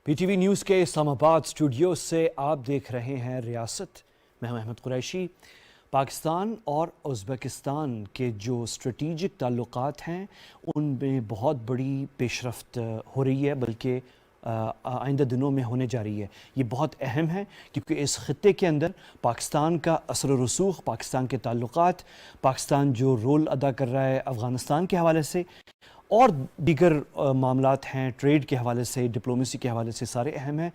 P T V news के Islamabad studio से आप देख रहे हैं रियासत। मैं हूं अहमद कुरैशी। पाकिस्तान और उज़्बेकिस्तान के जो स्ट्रेटिजिक ताल्लुकात हैं उनमें बहुत बड़ी पेशरफ्त हो रही है, बल्कि आइंदा दिनों में होने जा रही है। ये बहुत अहम है क्योंकि इस खत्े के अंदर पाकिस्तान का असर व रसूख, पाकिस्तान के ताल्लुकात, पाकिस्तान जो रोल अदा कर रहा है अफ़गानिस्तान के हवाले से और दीगर मामलात हैं, ट्रेड के हवाले से, डिप्लोमेसी के हवाले से, सारे अहम हैं।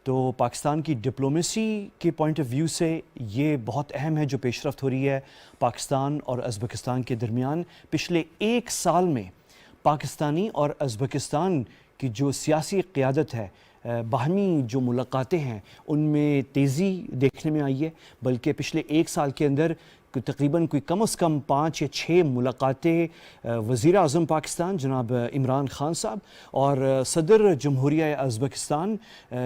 तो पाकिस्तान की डिप्लोमेसी के पॉइंट ऑफ व्यू से ये बहुत अहम है जो पेशरफ्त हो रही है पाकिस्तान और उज़्बेकिस्तान के दरमियान। पिछले एक साल में पाकिस्तानी और उज़्बेकिस्तान की जो सियासी क़ियादत है, बाहमी जो मुलाकातें हैं, उनमें तेज़ी देखने में आई है। बल्कि पिछले एक साल के अंदर तकरीबन कोई कम से कम 5 या 6 मुलाकातें वज़ीर आज़म पाकिस्तान जनाब इमरान ख़ान साहब और सदर जमहूरिया उज़्बेकिस्तान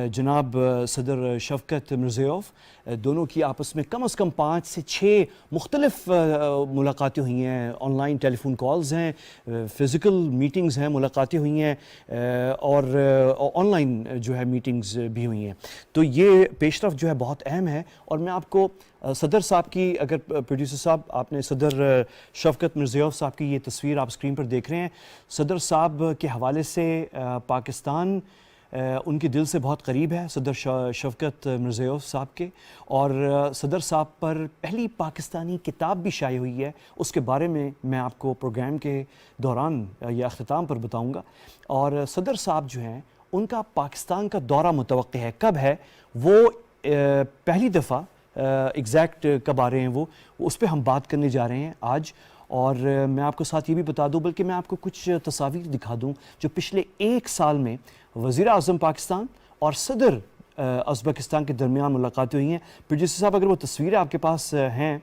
जनाब सदर शवकत मिर्ज़ियोयव, दोनों की आपस में कम से कम 5 से 6 मुख्तलिफ़ मुलाकातें हुई हैं। ऑनलाइन टेलीफोन कॉल्स हैं, फ़िज़िकल मीटिंग्स हैं, मुलाकातें हुई हैं और ऑनलाइन जो है मीटिंग्स भी हुई हैं। तो ये पेशरफ़्त जो है बहुत अहम है। और मैं आपको सदर साहब की, अगर प्रोड्यूसर साहब आपने सदर शवकत मिर्ज़ियोयव साहब की ये तस्वीर आप स्क्रीन पर देख रहे हैं, सदर साहब के हवाले से पाकिस्तान उनके दिल से बहुत करीब है, सदर शवकत मिर्ज़ियोयव साहब के। और सदर साहब पर पहली पाकिस्तानी किताब भी शाये हुई है, उसके बारे में मैं आपको प्रोग्राम के दौरान या अख्ताम पर बताऊँगा। और सदर साहब जो हैं उनका पाकिस्तान का दौरा मुतवक्किह है। कब है वो, पहली दफ़ा एग्जैक्ट कब आ रहे हैं वो उस पर हम बात करने जा रहे हैं आज। और मैं आपको साथ ये भी बता दूं, बल्कि मैं आपको कुछ तस्वीर दिखा दूं जो पिछले एक साल में वज़ीर आज़म पाकिस्तान और सदर उज़्बेकिस्तान के दरमियान मुलाकातें हुई हैं। प्रोड्यूसर साहब अगर वो तस्वीरें आपके पास हैं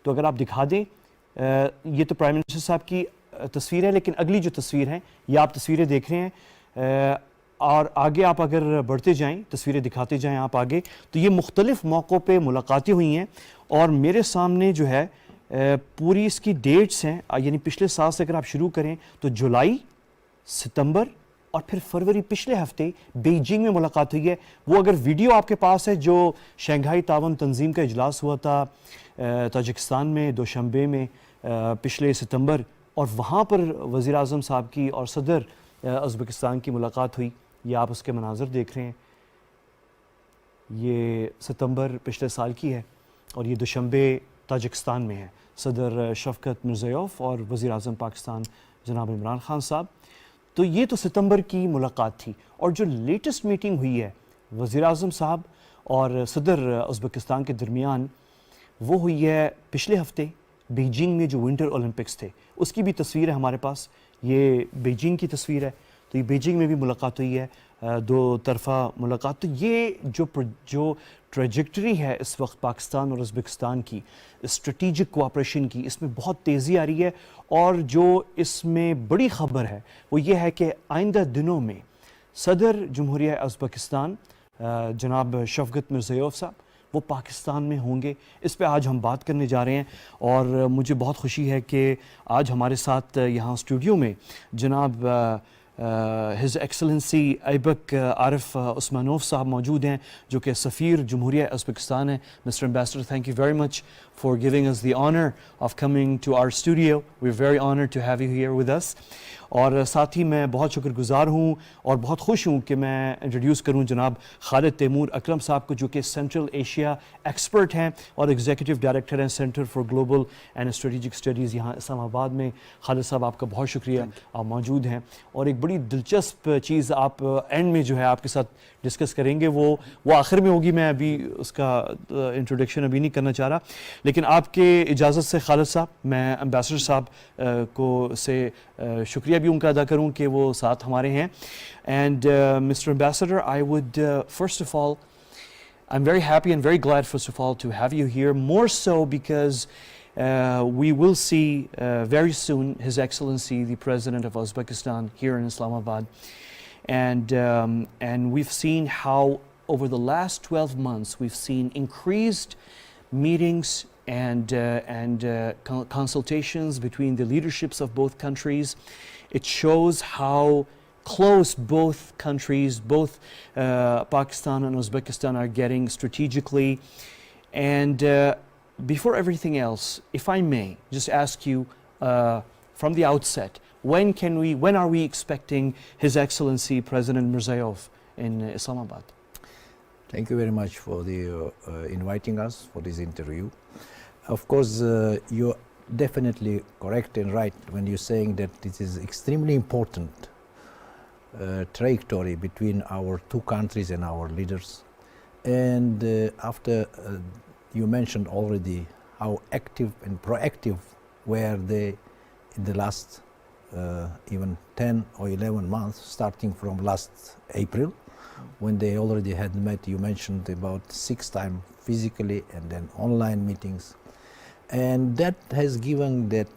तो अगर आप दिखा दें। ये तो प्राइम मिनिस्टर साहब की तस्वीर है, लेकिन अगली जो तस्वीर है ये आप तस्वीरें देख रहे हैं और आगे आप अगर बढ़ते जाएं, तस्वीरें दिखाते जाएं आप आगे, तो ये मुख्तलिफ़ मौक़ों पे मुलाकातें हुई हैं। और मेरे सामने जो है पूरी इसकी डेट्स हैं, यानी पिछले साल से अगर आप शुरू करें तो जुलाई, सितंबर और फिर फरवरी, पिछले हफ्ते बीजिंग में मुलाकात हुई है। वो अगर वीडियो आपके पास है जो शंघाई तावन तंजीम का इजलास हुआ था ताजिकिस्तान में दोशंबे में पिछले सितंबर, और वहाँ पर वज़ीर आज़म साहब की और सदर उज़्बेकिस्तान की मुलाकात हुई। ये आप उसके मनाज़र देख रहे हैं, ये सितंबर पिछले साल की है और ये दोशंबे ताजिकिस्तान में है। सदर शवकत मिर्ज़ियोयव और वज़ीर आज़म पाकिस्तान जनाब इमरान ख़ान साहब। तो ये तो सितंबर की मुलाकात थी। और जो लेटेस्ट मीटिंग हुई है वज़ीर आज़म साहब और सदर उज़्बेकिस्तान के दरमियान, वो हुई है पिछले हफ्ते बीजिंग में, जो विंटर ओलंपिक्स थे उसकी भी तस्वीर है हमारे पास। ये बीजिंग की तस्वीर है, तो ये बीजिंग में भी मुलाकात हुई है, दो तरफ़ा मुलाकात। तो ये जो ट्रेजेक्टरी है इस वक्त पाकिस्तान और उज़्बेकिस्तान की स्ट्रेटिजिक कोऑपरेशन की, इसमें बहुत तेज़ी आ रही है। और जो इसमें बड़ी ख़बर है वो ये है कि आइंदा दिनों में सदर जमहूरिया उज़्बेकिस्तान जनाब शवकत मिर्ज़ियोयव साहब वो पाकिस्तान में होंगे। इस पे आज हम बात करने जा रहे हैं। और मुझे बहुत खुशी है कि आज हमारे साथ यहाँ स्टूडियो में जनाब His Excellency Aybek Arif Usmanov साहब मौजूद हैं, जो कि सफ़ीर जमहूरिया उज़्बेकिस्तान हैं। Mr. Ambassador, thank you very much for giving us the honor of coming to our studio. We're very honored to have you here with us. और साथ ही मैं बहुत शुक्रगुज़ार हूँ और बहुत खुश हूँ कि मैं इंट्रोड्यूस करूँ जनाब खालिद तैमूर अकरम साहब को, जो कि सेंट्रल एशिया एक्सपर्ट हैं और एग्जीक्यूटिव डायरेक्टर हैं centre for global and strategic studies यहाँ इस्लामाबाद में। खालिद साहब आपका बहुत शुक्रिया, आप मौजूद हैं। और एक बड़ी दिलचस्प चीज़ आप एंड में जो है आपके साथ डिस्कस करेंगे, वो आखिर में होगी। मैं अभी उसका इंट्रोडक्शन अभी नहीं करना चाह रहा, लेकिन आपके इजाज़त से खालिद साहब, मैं एम्बेसडर साहब को से शुक्रिया भी उनका अदा करूं कि वो साथ हमारे हैं। And mister ambassador, I would first of all, I'm very happy and very glad, first of all, to have you here, more so because we will see very soon His Excellency the President of Uzbekistan here in Islamabad. And we've seen how over the last 12 months we've seen increased meetings and consultations between the leaderships of both countries. It shows how close both countries, both Pakistan and Uzbekistan are getting strategically. And before everything else, if I may just ask you from the outset, when are we expecting His Excellency President Mirziyoyev in Islamabad? Thank you very much for the inviting us for this interview. Of course, you're definitely correct and right when you're saying that it is extremely important trajectory between our two countries and our leaders. And after you mentioned already how active and proactive were they in the last even 10 or 11 months, starting from last April, when they already had met. You mentioned about 6 times physically and then online meetings. And that has given that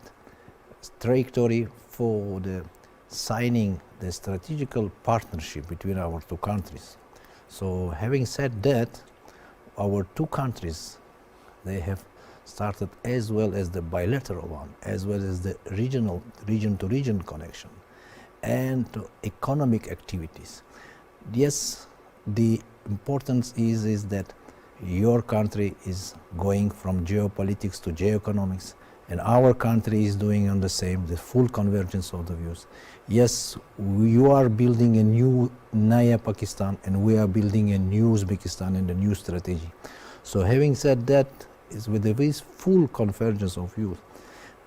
trajectory for the signing the strategical partnership between our two countries. So having said that, our two countries, they have started as well as the bilateral one, as well as the region-to-region connection and economic activities. Yes, the importance is that your country is going from geopolitics to geoeconomics, and our country is doing on the same, the full convergence of the views. Yes, you are building a new Naya Pakistan, and we are building a new Uzbekistan and a new strategy. So having said that, is with this full convergence of views,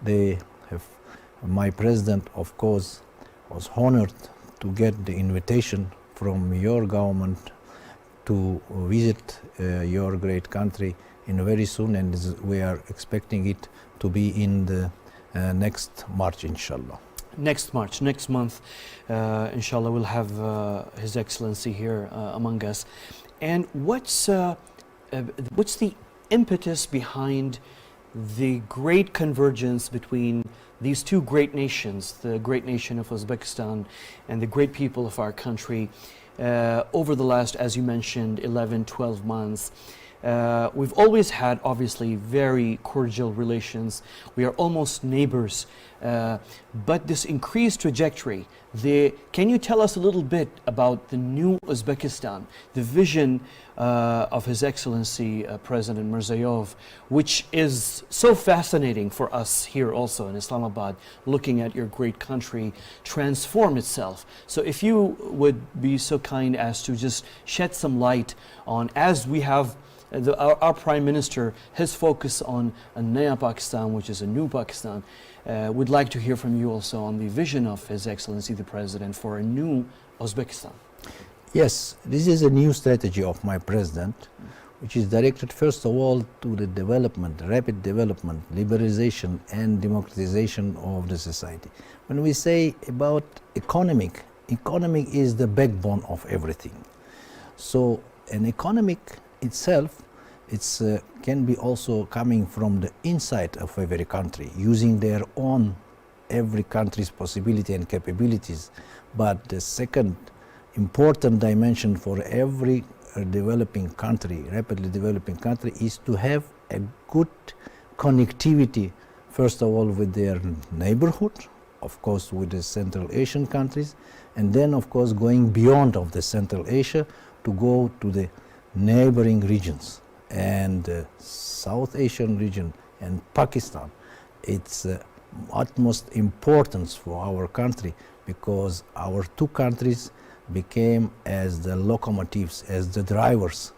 they have, my president, of course, was honored to get the invitation from your government to visit your great country in very soon, and we are expecting it to be in the next March, inshallah. Next March, next month, inshallah, we'll have His Excellency here among us. And what's the impetus behind the great convergence between these two great nations, the great nation of Uzbekistan and the great people of our country, over the last, as you mentioned, 11, 12 months? We've always had, obviously, very cordial relations. We are almost neighbors. But this increased trajectory, can you tell us a little bit about the new Uzbekistan, the vision of His Excellency President Mirziyoyev, which is so fascinating for us here also in Islamabad, looking at your great country transform itself. So if you would be so kind as to just shed some light on, as we have our Prime Minister, his focus on a Naya Pakistan, which is a new Pakistan. We'd like to hear from you also on the vision of His Excellency the President for a new Uzbekistan. Yes, this is a new strategy of my president, which is directed first of all to the development, rapid development, liberalization and democratization of the society. When we say about economic is the backbone of everything. So an economic itself, it's can be also coming from the inside of every country, using their own every country's possibility and capabilities. But the second important dimension for every developing country, rapidly developing country, is to have a good connectivity, first of all with their neighborhood, of course with the Central Asian countries, and then of course going beyond of the Central Asia to go to the neighboring regions. And South Asian region and Pakistan, it's utmost importance for our country, because our two countries became as the locomotives, as the drivers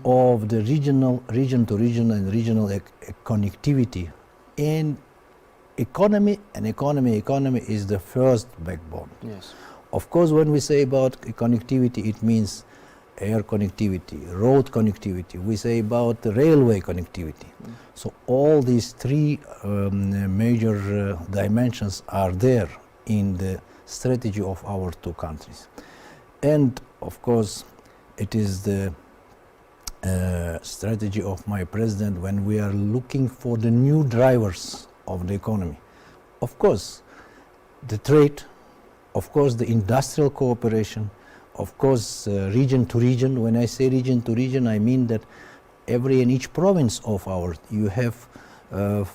of the region-to-region and regional connectivity. And economy is the first backbone. Yes. Of course, when we say about connectivity, it means air connectivity, road connectivity, we say about the railway connectivity. So all these three major dimensions are there in the strategy of our two countries. And of course, it is the strategy of my president when we are looking for the new drivers of the economy. Of course, the trade, of course, the industrial cooperation, of course, region to region. When I say region to region, I mean that every and each province of our, you have 4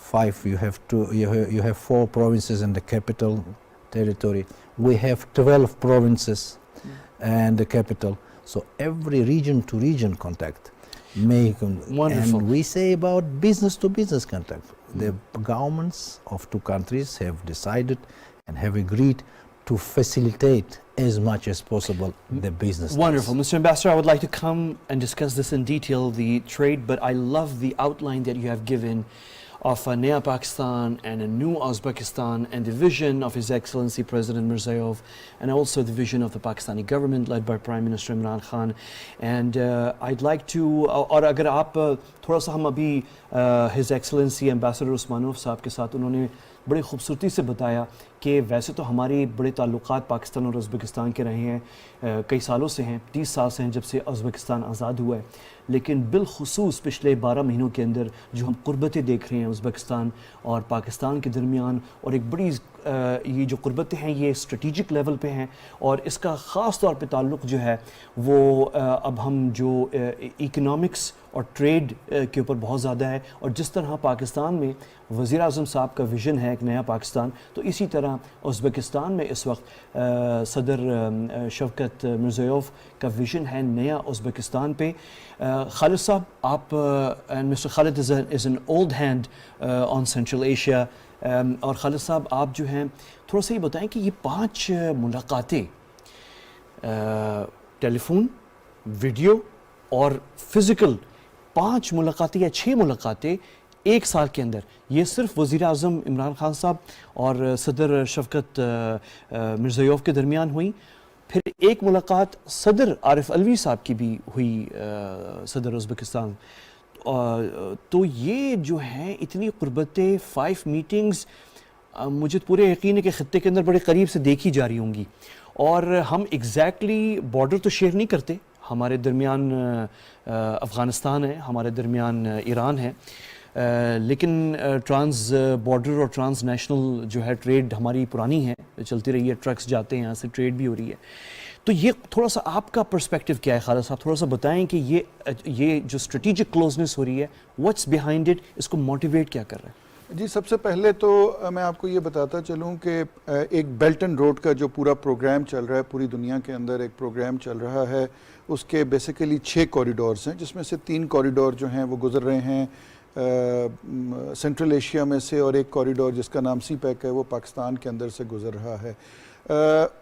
provinces and the capital, territory. We have 12 provinces and the capital. So every region to region contact. Wonderful. And we say about business to business contact. The governments of two countries have decided and have agreed to facilitate as much as possible the business. Wonderful. Mr. Ambassador, I would like to come and discuss this in detail, the trade, but I love the outline that you have given of a Naya Pakistan and a new Uzbekistan and the vision of His Excellency President Mirziyoyev and also the vision of the Pakistani government led by Prime Minister Imran Khan. And I'd like to, और अगर आप थोड़ा सा हम अभी His Excellency Ambassador Usmanov साहब के साथ उन्होंने बड़ी खूबसूरती से बताया कि वैसे तो हमारे बड़े ताल्लुकात पाकिस्तान और उज़्बेकिस्तान के रहे हैं, कई सालों से हैं, 30 साल से हैं जब से उज़्बेकिस्तान आज़ाद हुआ है, लेकिन बिलखुसूस पिछले 12 महीनों के अंदर जो हम क़ुर्बतें देख रहे हैं उज़्बेकिस्तान और पाकिस्तान के दरमियान, और एक बड़ी ये जो क़ुर्बतें हैं ये स्ट्रेटिजिक लेवल पे हैं और इसका ख़ास तौर पे ताल्लुक़ जो है वो अब हम जो इकनॉमिक्स और ट्रेड के ऊपर बहुत ज़्यादा है, और जिस तरह पाकिस्तान में वज़ीर आज़म साहब का विज़न है एक नया पाकिस्तान, तो इसी तरह उज़्बेकिस्तान में इस वक्त सदर शवकत मिर्ज़ियोयेव का विज़न है नया उज़्बेकिस्तान पे. खालिद साहब, आप and mister Khalid is an old hand on central Asia, और खालिद साहब आप जो हैं थोड़ा सा ये बताएं कि ये 5 मुलाकातें टेलीफोन, वीडियो और फिज़िकल 5 मुलाकातें या 6 मुलाकातें एक साल के अंदर, ये सिर्फ वज़ीर आज़म इमरान खान साहब और सदर शवकत मिर्ज़ियोयेव के दरमियान हुई, फिर एक मुलाकात सदर आरिफ अलवी साहब की भी हुई सदर उज़्बेकिस्तान. तो ये जो हैं इतनी क़ुर्बतें, 5 मीटिंग्स, मुझे पूरे यकीन है कि ख़ित्ते के अंदर बड़े करीब से देखी जा रही होंगी, और हम एग्जैक्टली बॉर्डर तो शेयर नहीं करते, हमारे दरमियान अफ़गानिस्तान है, हमारे दरमियान ईरान है, लेकिन ट्रांस बॉर्डर और ट्रांस नेशनल जो है ट्रेड हमारी पुरानी है, चलती रही है, ट्रक्स जाते हैं यहाँ से, ट्रेड भी हो रही है. तो ये थोड़ा सा आपका पर्सपेक्टिव क्या है खालिद साहब, थोड़ा सा बताएं कि ये जो स्ट्रेटिजिक क्लोजनेस हो रही है, व्हाट्स बिहाइंड इट, इसको मोटिवेट क्या कर रहा है? जी, सबसे पहले तो मैं आपको ये बताता चलूँ कि एक बेल्ट एंड रोड का जो पूरा प्रोग्राम चल रहा है, पूरी दुनिया के अंदर एक प्रोग्राम चल रहा है, उसके बेसिकली 6 कॉरिडोर्स हैं, जिसमें से 3 कॉरिडोर जो हैं वो गुजर रहे हैं सेंट्रल एशिया में से, और एक कॉरिडोर जिसका नाम सी पैक है वो पाकिस्तान के अंदर से गुजर रहा है.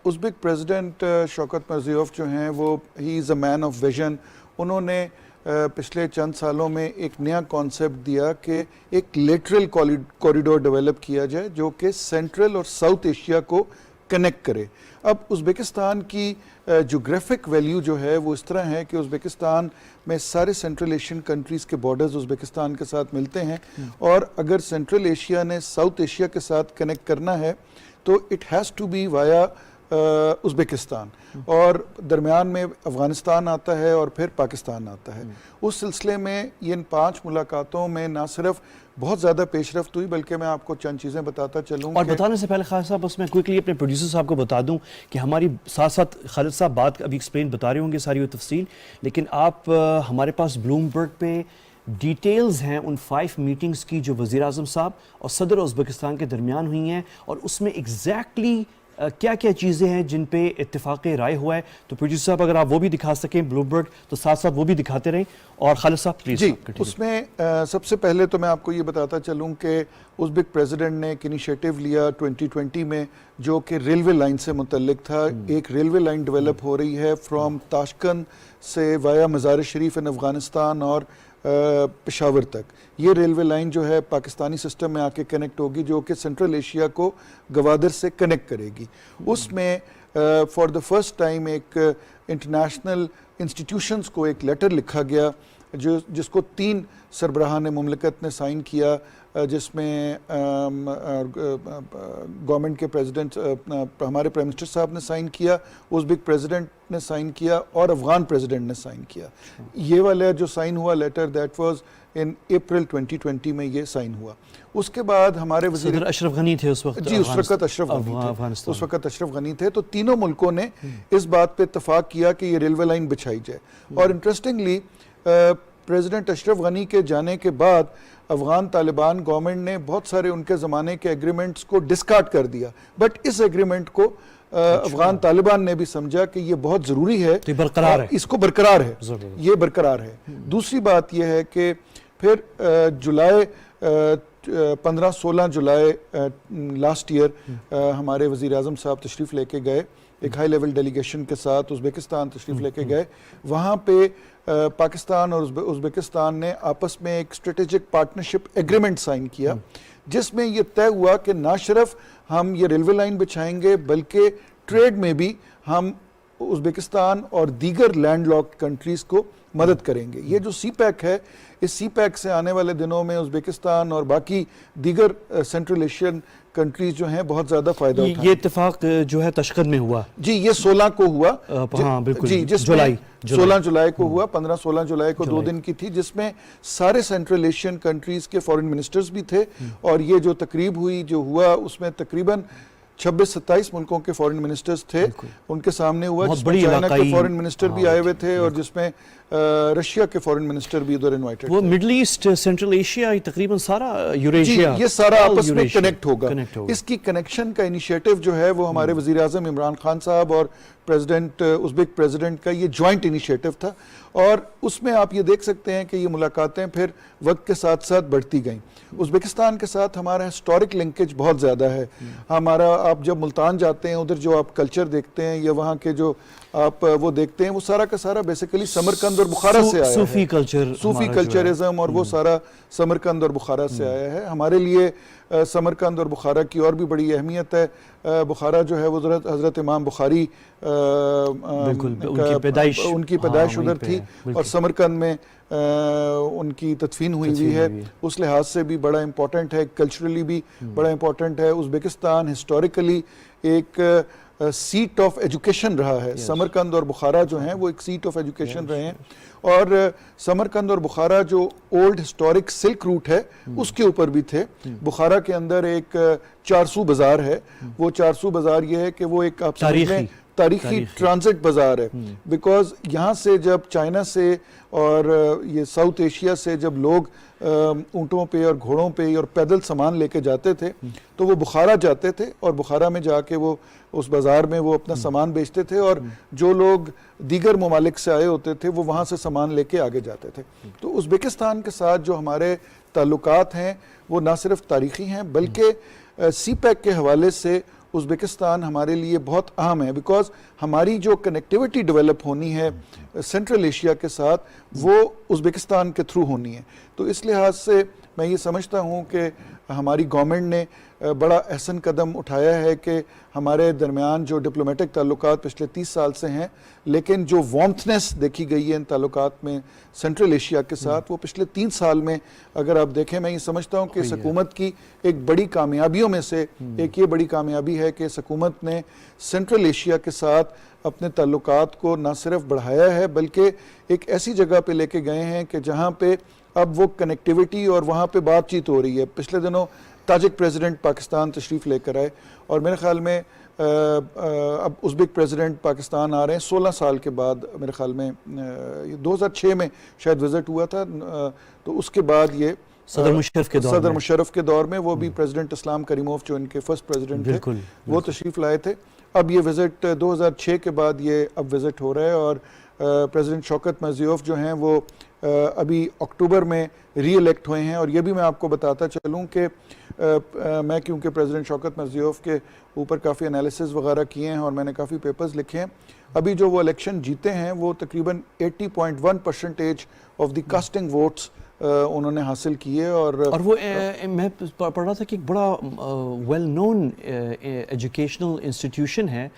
उज़्बेक प्रेसिडेंट शौकत मिर्ज़ियोयेव जो हैं वो he is a man of vision. उन्होंने पिछले चंद सालों में एक नया कॉन्सेप्ट दिया कि एक लेटरल कॉरिडोर डेवलप किया जाए जो कि सेंट्रल और साउथ एशिया को कनेक्ट करे. अब उज़्बेकिस्तान की जोग्राफिक वैल्यू जो है वो इस तरह है कि उज़्बेकिस्तान में सारे सेंट्रल एशियन कंट्रीज़ के बॉर्डर्स उज़्बेकिस्तान के साथ मिलते हैं, और अगर सेंट्रल एशिया ने साउथ एशिया के साथ कनेक्ट करना है तो it has to be via Uzbekistan, और दरमियान में अफ़गानिस्तान आता है और फिर पाकिस्तान आता है. उस सिलसिले में इन 5 मुलाकातों में ना सिर्फ बहुत ज़्यादा पेशरफ्त हुई, बल्कि मैं आपको चंद चीज़ें बताता चलूँ. और बताने से पहले खालिद साहब, बस मैं क्विकली अपने प्रोड्यूसर साहब को बता दूं कि हमारी साथ साथ खालिद साहब बात अभी एक्सप्लेन बता रहे होंगे सारी वो तफसील, लेकिन आप हमारे पास ब्लूमबर्ग पे डिटेल्स हैं उन 5 मीटिंग्स की जो वज़ीर आज़म साहब और सदर उज़्बेकिस्तान के दरमियान हुई हैं, और उसमें एग्जैक्टली क्या क्या चीज़ें हैं जिन पे इत्तेफाक राय हुआ है. तो प्रोड्यूसर साहब अगर आप वो भी दिखा सकें ब्लूमबर्ग, तो साथ साथ वो भी दिखाते रहें. और खालिद साहब प्लीज़. जी, उसमें सबसे पहले तो मैं आपको ये बताता चलूँ कि उज़्बेक प्रेसिडेंट ने एक इनिशिएटिव लिया 2020 में जो कि रेलवे लाइन से मुतल्लिक था. एक रेलवे लाइन डेवलप हो रही है फ्रॉम ताशकंद से वाया मज़ार शरीफ इन अफ़गानिस्तान और पेशावर तक. ये रेलवे लाइन जो है पाकिस्तानी सिस्टम में आके कनेक्ट होगी, जो कि सेंट्रल एशिया को गवादर से कनेक्ट करेगी. उसमें फॉर द फर्स्ट टाइम एक इंटरनेशनल इंस्टीट्यूशंस को एक लेटर लिखा गया जिसको 3 सरबराहान मुमलकत ने साइन किया, जिसमें गवर्नमेंट के प्रेसिडेंट हमारे प्राइम मिनिस्टर साहब ने साइन किया, उज़्बेक प्रेसिडेंट ने साइन किया और अफ़गान प्रेसिडेंट ने साइन किया. ये वाला जो साइन हुआ लेटर, दैट वाज इन अप्रैल 2020 में ये साइन हुआ. उसके बाद हमारे वज़ीर अशरफ गनी थे उस वक्त. जी, उस वक्त अशरफ गनी थे. तो तीनों मुल्कों ने इस बात पे इत्तफाक किया कि ये रेलवे लाइन बिछाई जाए. और इंटरेस्टिंगली پریزیڈنٹ اشرف غنی کے جانے کے بعد افغان طالبان گورنمنٹ نے بہت سارے ان کے زمانے کے ایگریمنٹس کو ڈسکارڈ کر دیا, بٹ اس ایگریمنٹ کو افغان طالبان نے بھی سمجھا کہ یہ بہت ضروری ہے, برقرار ہے, اس کو برقرار ہے, یہ برقرار ہے. دوسری بات یہ ہے کہ پھر جولائی 15-16 جولائی لاسٹ ایئر ہمارے وزیر اعظم صاحب تشریف لے کے گئے, ایک ہائی لیول ڈیلیگیشن کے ساتھ ازبکستان تشریف لے کے گئے. وہاں پہ پاکستان اور ازبکستان نے آپس میں ایک اسٹریٹجک پارٹنرشپ ایگریمنٹ سائن کیا, جس میں یہ طے ہوا کہ نہ صرف ہم یہ ریلوے لائن بچھائیں گے بلکہ ٹریڈ میں بھی ہم ازبکستان اور دیگر لینڈ لاک کنٹریز کو مدد کریں گے. یہ جو سی پیک ہے, اس سی پیک سے آنے والے دنوں میں ازبکستان اور باقی دیگر سینٹرل ایشین کنٹریز جو ہیں بہت زیادہ فائدہ اٹھائیں. یہ اتفاق جو ہے تشقد میں ہوا جی, یہ 16 کو ہوا, ہاں بالکل جی, جس میں 16 جولائی کو ہوا, 15-16 جولائی کو 2 دن کی تھی, جس میں سارے سینٹرل ایشین کنٹریز کے فورن منسٹرز بھی تھے. اور یہ جو تقریب ہوئی, جو ہوا, اس میں تقریباً 26-27 ملکوں کے فورن منسٹرز تھے, ان کے سامنے ہوا, جس میں چائنا کے فورن منسٹر بھی آئے ہوئے تھے اور جس میں رشیا کے فورن منسٹر بھی ادھر انوائٹڈ. وہ مڈل ایسٹ, سینٹرل ایشیا, تقریباً سارا یوریشیا, یہ سارا آپس میں کنیکٹ ہوگا. اس کی کنیکشن کا انیشیٹو جو ہے وہ ہمارے وزیر اعظم عمران خان صاحب اور پریزیڈنٹ ازبک پریزیڈنٹ کا یہ جوائنٹ انیشیٹو تھا, اور اس میں آپ یہ دیکھ سکتے ہیں کہ یہ ملاقاتیں پھر وقت کے ساتھ ساتھ بڑھتی گئیں. ازبکستان کے ساتھ ہمارا ہسٹورک لنکیج بہت زیادہ ہے. ہمارا, آپ جب ملتان جاتے ہیں, ادھر جو آپ کلچر دیکھتے ہیں یا وہاں کے جو آپ وہ دیکھتے ہیں, وہ سارا کا سارا بیسیکلی سمرقند اور بخارا سے آیا ہے. صوفی کلچرزم اور وہ سارا سمرقند اور بخارا سے آیا ہے. ہمارے لیے سمرقند اور بخارا کی اور بھی بڑی اہمیت ہے. بخارا جو ہے وہ حضرت امام بخاری ان کی پیدائش ادھر تھی, اور سمرقند میں ان کی تدفین ہوئی ہے. اس لحاظ سے بھی بڑا امپورٹنٹ ہے, کلچرلی بھی بڑا امپورٹنٹ ہے. ازبکستان ہسٹوریکلی ایک سیٹ آف ایجوکیشن رہا ہے. سمرقند اور بخارا جو ہیں وہ ایک سیٹ آف ایجوکیشن رہے ہیں, اور سمرقند اور بخارا جو اولڈ ہسٹورک سلک روٹ ہے اس کے اوپر بھی تھے. بخارا کے اندر ایک 400 بازار ہے. وہ 400 بازار یہ ہے کہ وہ ایک آپ تاریخی ٹرانزٹ بازار ہے, بیکاز یہاں سے جب چائنا سے اور یہ ساؤتھ ایشیا سے جب لوگ اونٹوں پہ اور گھوڑوں پہ اور پیدل سامان لے کے جاتے تھے تو وہ بخارا جاتے تھے, اور بخارا میں جا کے وہ اس بازار میں وہ اپنا سامان بیچتے تھے, اور جو لوگ دیگر ممالک سے آئے ہوتے تھے وہ وہاں سے سامان لے کے آگے جاتے تھے. تو ازبکستان کے ساتھ جو ہمارے تعلقات ہیں وہ نہ صرف تاریخی ہیں بلکہ سی پیک کے حوالے سے ازبکستان ہمارے لیے بہت اہم ہے, بیکاز ہماری جو کنیکٹیوٹی ڈیولپ ہونی ہے سینٹرل ایشیا کے ساتھ وہ ازبکستان کے تھرو ہونی ہے. تو اس لحاظ سے میں یہ سمجھتا ہوں کہ ہماری گورنمنٹ نے بڑا احسن قدم اٹھایا ہے کہ ہمارے درمیان جو ڈپلومیٹک تعلقات پچھلے 30 سال سے ہیں, لیکن جو وارمتھنس دیکھی گئی ہے ان تعلقات میں سینٹرل ایشیا کے ساتھ, وہ پچھلے 3 سال میں اگر آپ دیکھیں, میں یہ سمجھتا ہوں کہ اس حکومت کی ایک بڑی کامیابیوں میں سے ایک یہ بڑی کامیابی ہے کہ اس حکومت نے سینٹرل ایشیا کے ساتھ اپنے تعلقات کو نہ صرف بڑھایا ہے بلکہ ایک ایسی جگہ پہ لے کے گئے ہیں کہ جہاں پہ اب وہ کنیکٹیوٹی اور وہاں پہ بات چیت ہو رہی ہے. پچھلے دنوں تاجک پریزیڈنٹ پاکستان تشریف لے کر آئے, اور میرے خیال میں اب ازبک پریزیڈنٹ پاکستان آ رہے ہیں 16 سال کے بعد. میرے خیال میں 2006 میں شاید وزٹ ہوا تھا, تو اس کے بعد یہ صدر مشرف کے دور میں وہ بھی پریزیڈنٹ اسلام کریموف جو ان کے فرسٹ پریزیڈنٹ تھے وہ تشریف لائے تھے. اب یہ وزٹ 2006 کے بعد یہ اب وزٹ ہو رہا ہے, اور پریزیڈنٹ شوکت مرزیوف جو ہیں وہ ابھی اکتوبر میں ری الیکٹ ہوئے ہیں. اور یہ بھی میں آپ کو بتاتا چلوں کہ میں کیونکہ پریزیڈنٹ شوکت مرزیوف کے اوپر کافی انالیسز وغیرہ کیے ہیں اور میں نے کافی پیپرز لکھے ہیں, ابھی جو وہ الیکشن جیتے ہیں وہ تقریباً 80.1% آف دی کاسٹنگ ووٹس انہوں نے حاصل کیے. اور وہ میں پڑھ رہا تھا کہ ایک بڑا ویل نون ایجوکیشنل انسٹیٹیوشن ہے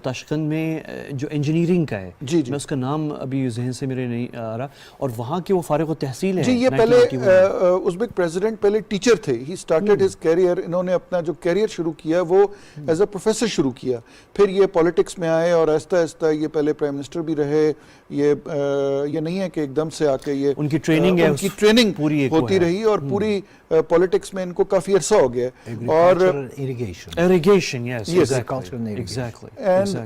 تاشقند میں جو انجینئرنگ کا ہے, میں اس کا نام ابھی ذہن سے میرے نہیں آ رہا, اور وہاں کے وہ فارغ التحصیل ہیں. جی, یہ پہلے ازبک پریزیڈنٹ پہلے ٹیچر تھے, ہی اسٹارٹڈ ہز کیریئر, انہوں نے اپنا جو کیریئر شروع کیا وہ ایز اے پروفیسر شروع کیا, پھر یہ پالیٹکس میں آئے اور آہستہ آہستہ یہ پہلے پرائم منسٹر بھی رہے. یہ نہیں ہے کہ ایک دم سے آ کے یہ ان کی ٹریننگ ہے, ट्रेनिंग पूरी एक होती रही और पूरी पॉलिटिक्स में इनको काफ़ी अरसा हो गया और इरिगेशन एंड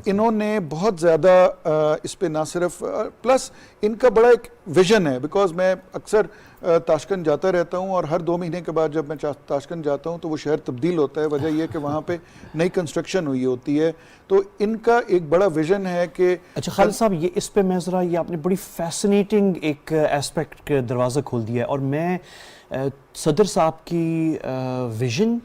इन्होंने बहुत ज़्यादा इस पे ना सिर्फ प्लस इनका बड़ा एक विजन है बिकॉज मैं अक्सर ताशकंद जाता रहता हूँ और हर 2 महीने के बाद जब मैं ताशकंद जाता हूँ तो वो शहर तब्दील होता है। वजह यह कि वहाँ पे नई कंस्ट्रक्शन हुई होती है तो इनका एक बड़ा विजन है कि अच्छा खालिद साहब ये इस पे मैं ज़रा ये आपने बड़ी फैसिनेटिंग एक एस्पेक्ट का दरवाज़ा खोल दिया है और मैं सदर साहब की विजन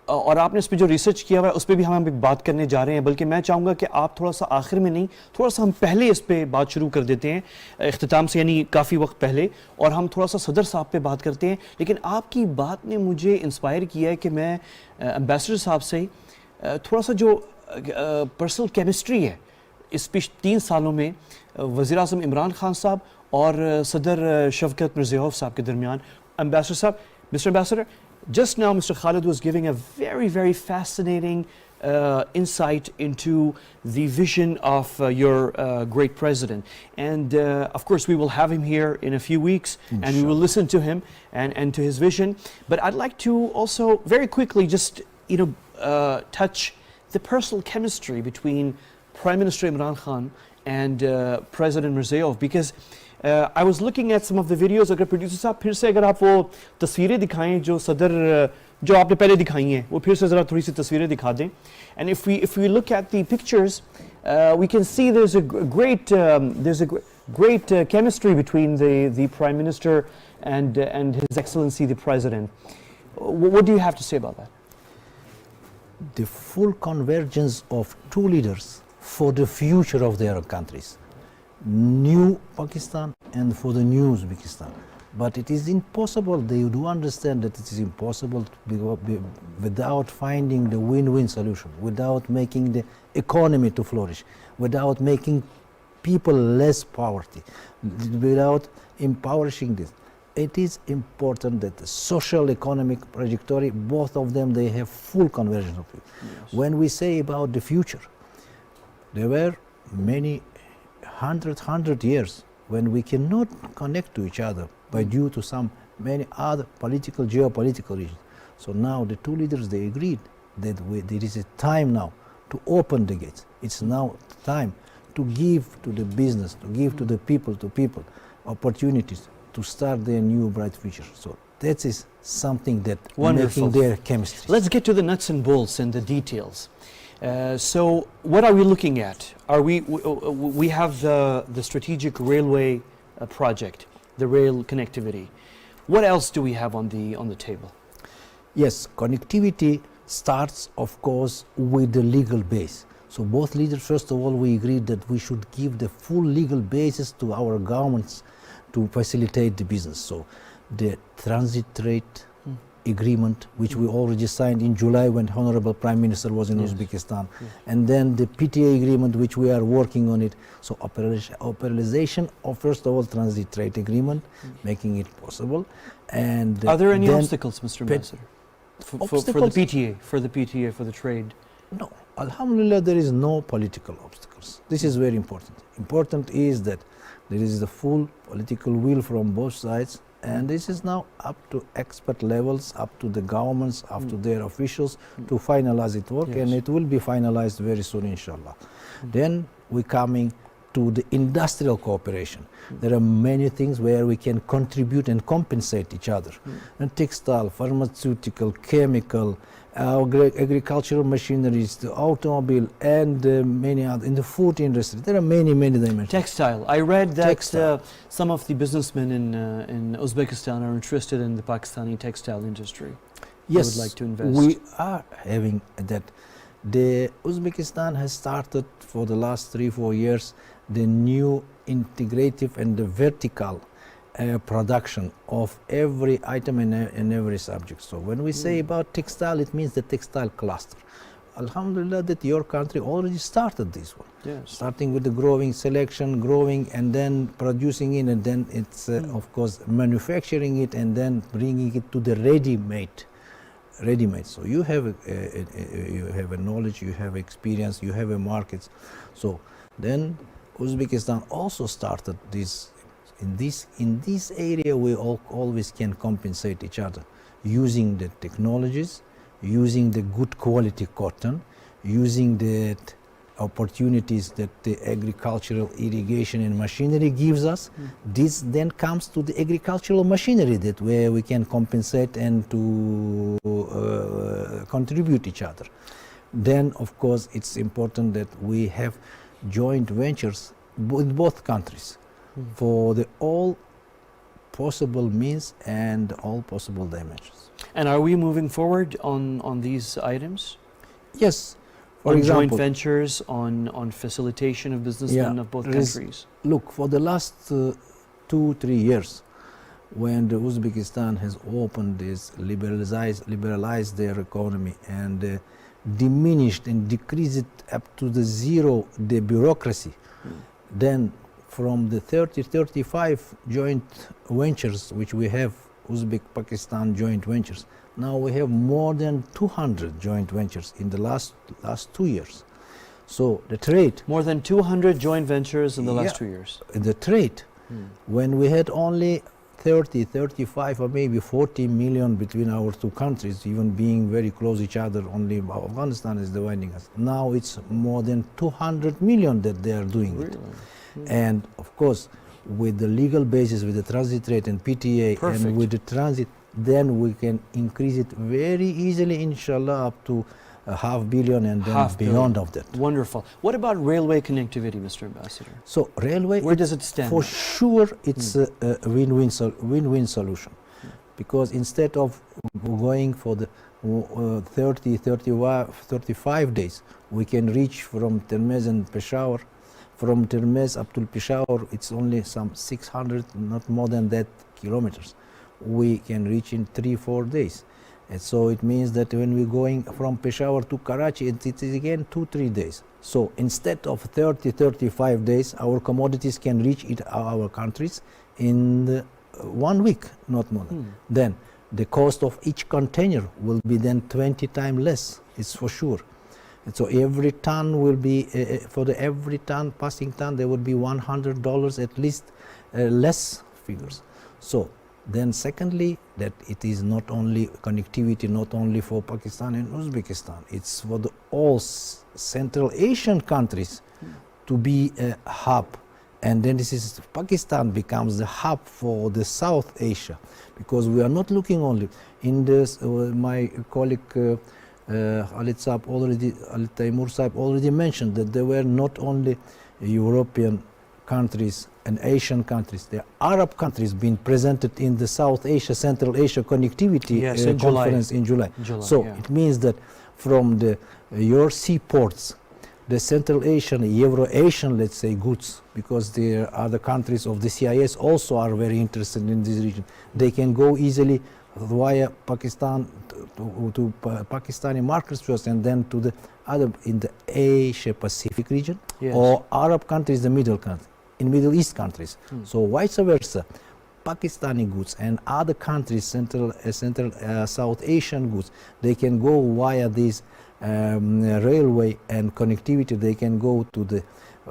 और आपने इस पर जो रिसर्च किया हुआ है उस पर भी हम एक बात करने जा रहे हैं, बल्कि मैं चाहूँगा कि आप थोड़ा सा आखिर में नहीं थोड़ा सा हम पहले इस पे बात शुरू कर देते हैं इख्तिताम से यानी काफ़ी वक्त पहले और हम थोड़ा सा सदर साहब पे बात करते हैं। लेकिन आपकी बात ने मुझे इंस्पायर किया है कि मैं एम्बेसडर साहब से थोड़ा सा जो पर्सनल केमिस्ट्री है इस 3 सालों में वज़ीर आज़म इमरान खान साहब और सदर शवकत मिर्ज़ियोयेव साहब के दरमियान। एम्बेसडर साहब, mister ambassador, just now Mr. Khalid was giving a very, very fascinating insight into the vision of your great president. And of course we will have him here in a few weeks and we will listen to him and to his vision. But I'd like to also very quickly just, touch the personal chemistry between Prime Minister Imran Khan and President Mirziyoyev because I was looking at some of the videos. अगर producer साहब फिर से अगर आप वो तस्वीरें दिखाएं जो सदर जो आपने पहले दिखाई हैं वो फिर से ज़रा थोड़ी सी तस्वीरें दिखा दें. And if we look at the pictures, we can see there's a great chemistry between the Prime Minister and His Excellency the President. What do you have to say about that? The full convergence of 2 leaders for the future of their countries. New Pakistan and for the new Uzbekistan. But it is impossible, they do understand that it is impossible to be without finding the win-win solution, without making the economy to flourish, without making people less poverty, without empowering this. It is important that the social economic trajectory, both of them, they have full convergence of it. Yes. When we say about the future, there were many 100 years when we cannot connect to each other by due to some many other political, geopolitical reasons. So now the 2 leaders, they agreed that there is a time now to open the gates. It's now time to give to the business, to give to the people opportunities to start their new bright future. So that is something that wonderful. Making their chemistry. Let's get to the nuts and bolts and the details. So what are we looking at? We have the strategic railway project, the rail connectivity. What else do we have on the table? Yes, connectivity starts of course with the legal base. So both leaders, first of all, we agreed that we should give the full legal basis to our governments to facilitate the business. So the transit rate agreement, which we already signed in July when Honorable Prime Minister was in Uzbekistan, and then the PTA agreement, which we are working on it. So operationalization of first of all transit trade agreement, making it possible. And are there any obstacles, Mr. Ambassador, for the PTA, for the trade? No, Alhamdulillah, there is no political obstacles. This is very important. Important is that there is the full political will from both sides. And this is now up to expert levels, up to the governments, up to their officials to finalize it work, and it will be finalized very soon, inshallah. Then we're coming to the industrial cooperation. There are many things where we can contribute and compensate each other. And textile, pharmaceutical, chemical, agricultural machineries, the automobile, and many other, in the food industry. There are many dimensions. Textile. I read that some of the businessmen in Uzbekistan are interested in the Pakistani textile industry. Yes, they would like to invest. We are having that. The Uzbekistan has started for the last 3-4 years the new integrative and the vertical production of every item and every subject. So when we say about textile, it means the textile cluster. Alhamdulillah that your country already started this one. Yes. Starting with the growing selection, growing and then producing it, and then it's of course manufacturing it and then bringing it to the ready-made. So you have a knowledge, you have experience, you have a market. So then Uzbekistan also started this In this area, we always can compensate each other using the technologies, using the good quality cotton, using the opportunities that the agricultural irrigation and machinery gives us. This then comes to the agricultural machinery that where we can compensate and to contribute each other. Then of course it's important that we have joint ventures with both countries for the all possible means and all possible dimensions. And are we moving forward on these items? Yes. For On example, joint ventures, on facilitation of businessmen of both countries? Look, for the last 2-3 years, when the Uzbekistan has opened this, liberalized their economy and diminished and decreased it up to the zero, the bureaucracy, then from the 30-35 joint ventures which we have, Uzbek-Pakistan joint ventures, now we have more than 200 joint ventures in the last 2 years. So the trade... More than 200 joint ventures in the last 2 years. The trade, when we had only 30, 35 or maybe 40 million between our two countries, even being very close each other, only Afghanistan is dividing us. Now it's more than 200 million that they are doing it. And of course, with the legal basis, with the transit rate and PTA, and with the transit, then we can increase it very easily, inshallah, up to $500 million and then beyond of that. Wonderful. What about railway connectivity, Mr. Ambassador? So railway, where does it stand? For sure, it's a win-win solution, because instead of going for the 30, 35 days, we can reach from Termez and Peshawar. From Termez up to Peshawar, it's only some 600, not more than that, kilometers. We can reach in 3-4 days. And so it means that when we're going from Peshawar to Karachi, it is again 2-3 days. So instead of 30-35 days, our commodities can reach our countries in 1 week, not more. Then the cost of each container will be then 20 times less, it's for sure. And so every ton will be, for every ton, passing ton, there would be $100 at least less figures. So then secondly, that it is not only connectivity, not only for Pakistan and Uzbekistan, it's for the all Central Asian countries to be a hub. And then this is, Pakistan becomes the hub for the South Asia, because we are not looking only in this, my colleague Khalid Taimur already mentioned that there were not only European countries and Asian countries, the Arab countries being presented in the South Asia, Central Asia connectivity conference in July. So it means that from your seaports, the Central Asian, Euro-Asian, let's say, goods, because the other countries of the CIS also are very interested in this region, they can go easily via Pakistan to Pakistani markets first, and then to the other in the Asia Pacific region, or Arab countries, the Middle East countries. So vice versa, Pakistani goods and other countries, Central South Asian goods, they can go via this railway and connectivity. They can go to the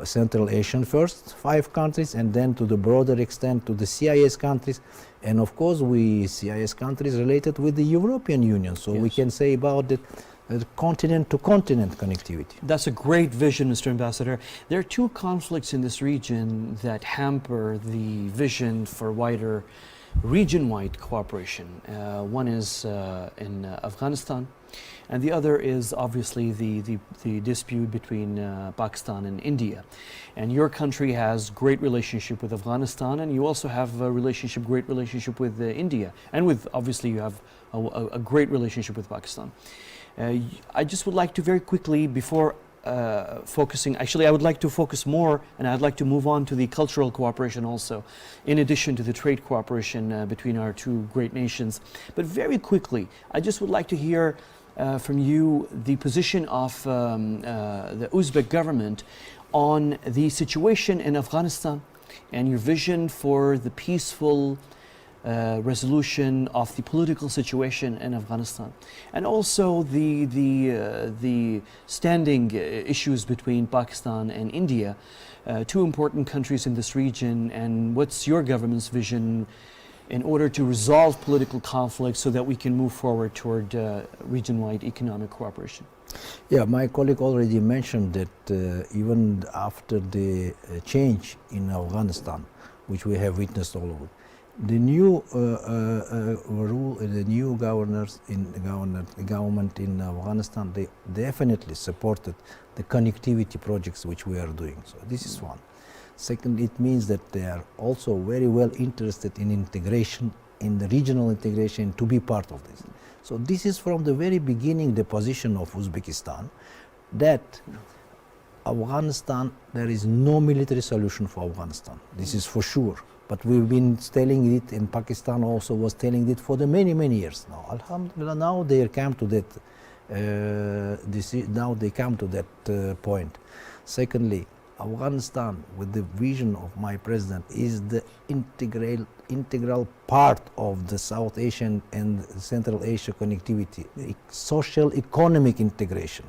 Central Asian first 5 countries, and then to the broader extent to the CIS countries, and of course we CIS countries related with the European Union. So we can say about the continent to continent connectivity. That's a great vision, Mr. Ambassador. There are 2 conflicts in this region that hamper the vision for wider region-wide cooperation. One is in Afghanistan, and the other is obviously the dispute between Pakistan and India. And your country has great relationship with Afghanistan, and you also have a great relationship with India, and with, obviously, you have a great relationship with Pakistan. I just would like to very quickly, before focusing, actually I would like to focus more, and I'd like to move on to the cultural cooperation also, in addition to the trade cooperation between our 2 great nations. But very quickly, I just would like to hear from you the position of the Uzbek government on the situation in Afghanistan and your vision for the peaceful resolution of the political situation in Afghanistan, and also the standing issues between Pakistan and India, two important countries in this region, and what's your government's vision in order to resolve political conflicts so that we can move forward toward region-wide economic cooperation? Yeah, my colleague already mentioned that even after the change in Afghanistan, which we have witnessed all over, the new the new governors in the government in Afghanistan, they definitely supported the connectivity projects which we are doing. So this is one. Second, it means that they are also very well interested in integration, in the regional integration, to be part of this. So this is from the very beginning the position of Uzbekistan, that Afghanistan, there is no military solution for Afghanistan. This is for sure. But we've been telling it, and Pakistan also was telling it for the many years now. Alhamdulillah, now they come to that. Now they come to that point. Secondly, Afghanistan, with the vision of my president, is the integral part of the South Asian and Central Asia connectivity, social economic integration.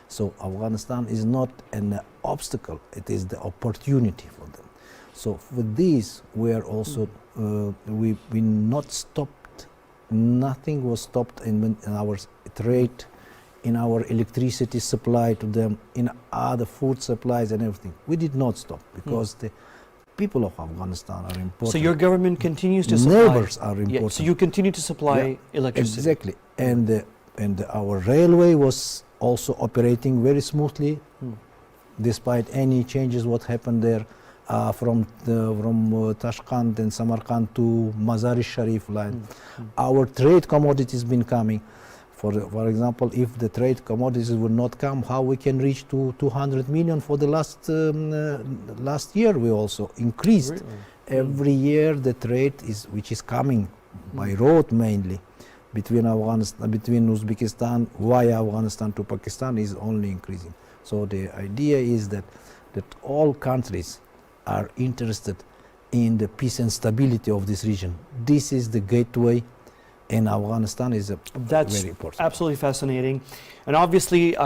So Afghanistan is not an obstacle; it is the opportunity for them. So with this, we are also we not stopped. Nothing was stopped in our trade, in our electricity supply to them, in other food supplies and everything. We did not stop because the people of Afghanistan are important. So your government continues to supply. Neighbors are important. Yeah, so you continue to supply electricity. Exactly, and our railway was also operating very smoothly, despite any changes what happened there. From Tashkent and Samarkand to Mazar-e-Sharif line. Our trade commodities been coming. For example, if the trade commodities would not come, how we can reach to 200 million for the last year? We also increased. Really? Every year the trade which is coming by road mainly between Uzbekistan via Afghanistan to Pakistan is only increasing. So the idea is that all countries are interested in the peace and stability of this region. This is the gateway, and Afghanistan is very important. Absolutely fascinating. And obviously,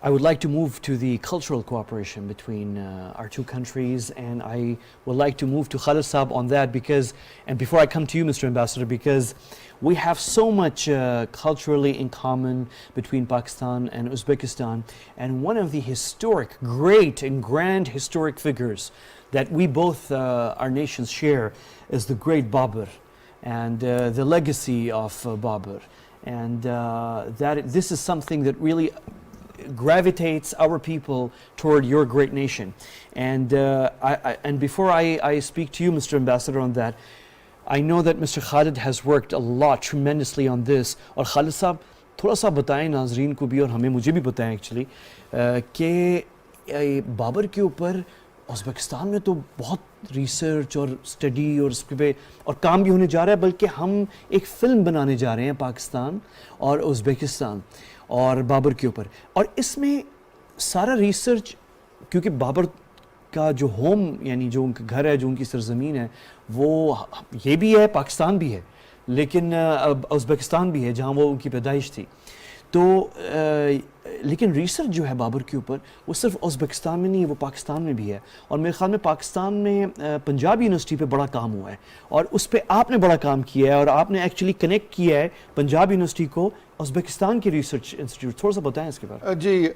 I would like to move to the cultural cooperation between our two countries, and I would like to move to Khalid Saab on that because, and before I come to you, Mr. Ambassador, because we have so much culturally in common between Pakistan and Uzbekistan, and one of the historic, great and grand historic figures that we both, our nations share, is the great Babur and the legacy of Babur, and this is something that really gravitates our people toward your great nation. And before I speak to you, Mr. Ambassador, on that, I know that Mr. Khalid has worked a lot, tremendously on this. और Khalid साहब थोड़ा सा बताएं नाजरीन को भी और हमें मुझे भी बताएं एक्चुअली कि बाबर के ऊपर उज़्बेकिस्तान में तो बहुत रिसर्च और स्टडी और इस पे और काम भी होने जा रहा है, बल्कि हम एक फ़िल्म बनाने जा रहे हैं पाकिस्तान और उज़्बेकिस्तान और बाबर के ऊपर, और इसमें सारा रिसर्च, क्योंकि बाबर का जो होम यानी जो उनका घर है, जो उनकी सरजमीन है, वो ये भी है, पाकिस्तान भी है, लेकिन उज़्बेकिस्तान भी है जहाँ वो उनकी पैदाइश थी। तो लेकिन रिसर्च जो है बाबर के ऊपर वो सिर्फ उज़्बेकिस्तान में नहीं है, वो पाकिस्तान में भी है, और मेरे ख्याल में पाकिस्तान में पंजाब यूनिवर्सिटी पे बड़ा काम हुआ है और उस पर आपने बड़ा काम किया है और आपने एक्चुअली कनेक्ट किया है पंजाब यूनिवर्सिटी को उज़्बेकिस्तान के रिसर्च इंस्टीट्यूट। थोड़ा सा बताएं इसके बारे में। जी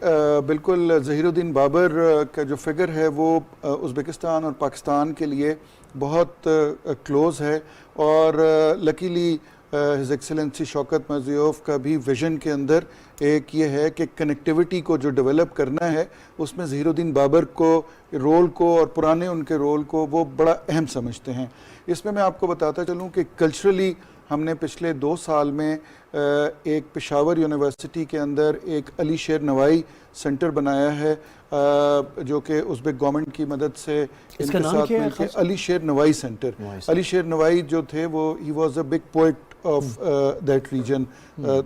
बिल्कुल, ज़हीरुद्दीन बाबर का जो फिगर है वो उज़्बेकिस्तान और पाकिस्तान के लिए बहुत क्लोज़ है, और luckily his excellency Shaukat Mirziyoyev का भी विजन के अंदर एक ये है कि कनेक्टिविटी को जो डेवलप करना है उसमें ज़हीरुद्दीन बाबर को रोल को और पुराने उनके रोल को वो बड़ा अहम समझते हैं। इसमें मैं आपको बताता चलूँ कि कल्चरली हमने पिछले 2 साल में एक पेशावर यूनिवर्सिटी के अंदर एक अली शेर नवाई सेंटर बनाया है, जो कि उज़्बेक गवर्नमेंट की मदद से इनके साथ मिलकर अली शेर नवाई सेंटर। अली शेर नवाई जो थे वो he was a big poet of that region